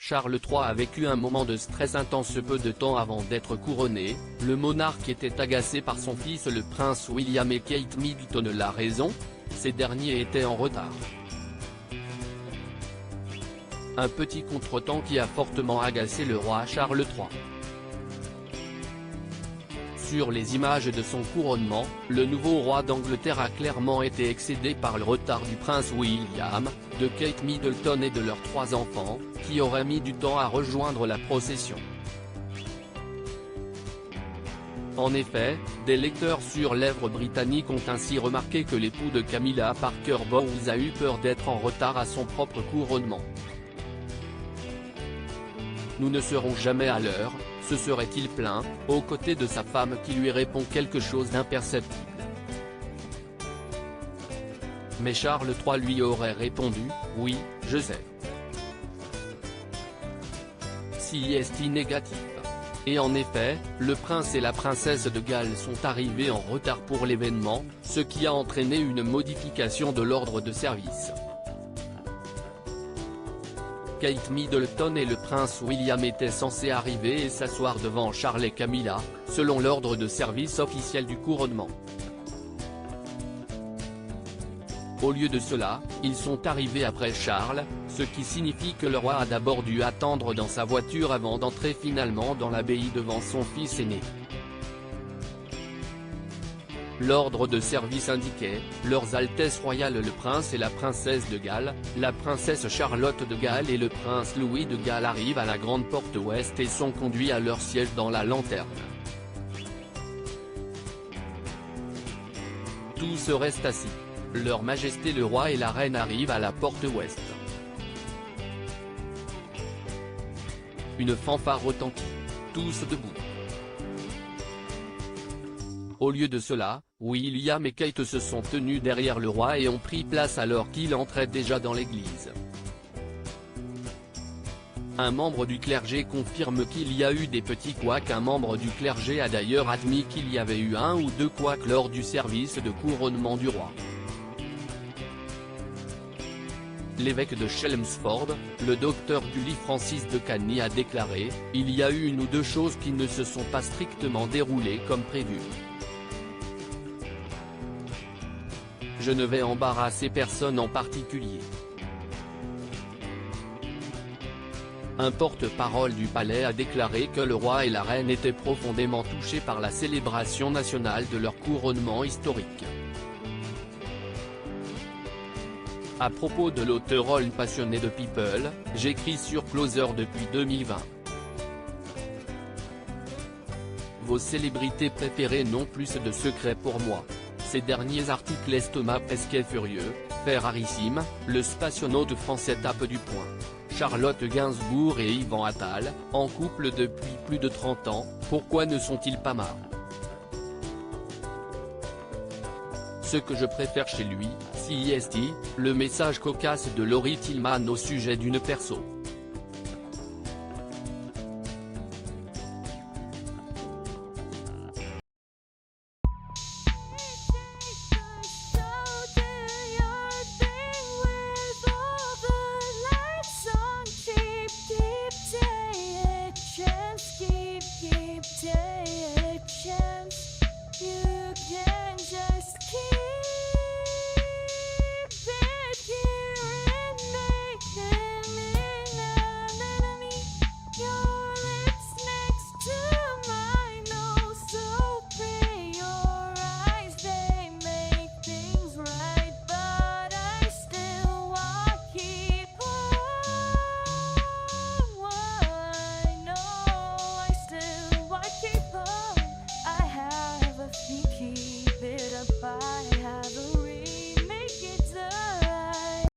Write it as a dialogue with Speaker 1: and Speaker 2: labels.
Speaker 1: Charles III a vécu un moment de stress intense peu de temps avant d'être couronné. Le monarque était agacé par son fils le prince William et Kate Middleton. La raison ? Ces derniers étaient en retard. Un petit contretemps qui a fortement agacé le roi Charles III. Sur les images de son couronnement, le nouveau roi d'Angleterre a clairement été excédé par le retard du prince William, de Kate Middleton et de leurs 3 enfants, qui auraient mis du temps à rejoindre la procession. En effet, des lecteurs sur lèvres britanniques ont ainsi remarqué que l'époux de Camilla Parker Bowles a eu peur d'être en retard à son propre couronnement. Nous ne serons jamais à l'heure, se serait-il plaint, aux côtés de sa femme qui lui répond quelque chose d'imperceptible. Mais Charles III lui aurait répondu, « Oui, je sais. » Si est négatif. Et en effet, le prince et la princesse de Galles sont arrivés en retard pour l'événement, ce qui a entraîné une modification de l'ordre de service. Kate Middleton et le prince William étaient censés arriver et s'asseoir devant Charles et Camilla, selon l'ordre de service officiel du couronnement. Au lieu de cela, ils sont arrivés après Charles, ce qui signifie que le roi a d'abord dû attendre dans sa voiture avant d'entrer finalement dans l'abbaye devant son fils aîné. L'ordre de service indiquait, Leurs Altesses royales le prince et la princesse de Galles, la princesse Charlotte de Galles et le prince Louis de Galles arrivent à la grande porte ouest et sont conduits à leur siège dans la lanterne. Tous restent assis. Leur Majesté le roi et la reine arrivent à la porte ouest. Une fanfare retentit. Tous debout. Au lieu de cela, William et Kate se sont tenus derrière le roi et ont pris place alors qu'il entrait déjà dans l'église. Un membre du clergé confirme qu'il y a eu des petits couacs. Un membre du clergé a d'ailleurs admis qu'il y avait eu 1 ou 2 couacs lors du service de couronnement du roi. L'évêque de Chelmsford, le docteur Gully Francis de Cagny a déclaré, « Il y a eu 1 ou 2 choses qui ne se sont pas strictement déroulées comme prévu. Je ne vais embarrasser personne en particulier. » Un porte-parole du palais a déclaré que le roi et la reine étaient profondément touchés par la célébration nationale de leur couronnement historique. À propos de l'auteur passionné de People, j'écris sur Closer depuis 2020. Vos célébrités préférées n'ont plus de secrets pour moi. Ces derniers articles Thomas Pesquet furieux, fait rarissime, le spationaute français tape du poing. Charlotte Gainsbourg et Yvan Attal, en couple depuis plus de 30 ans, pourquoi ne sont-ils pas marrants? Ce que je préfère chez lui, CIST, le message cocasse de Laurie Tillman au sujet d'une perso.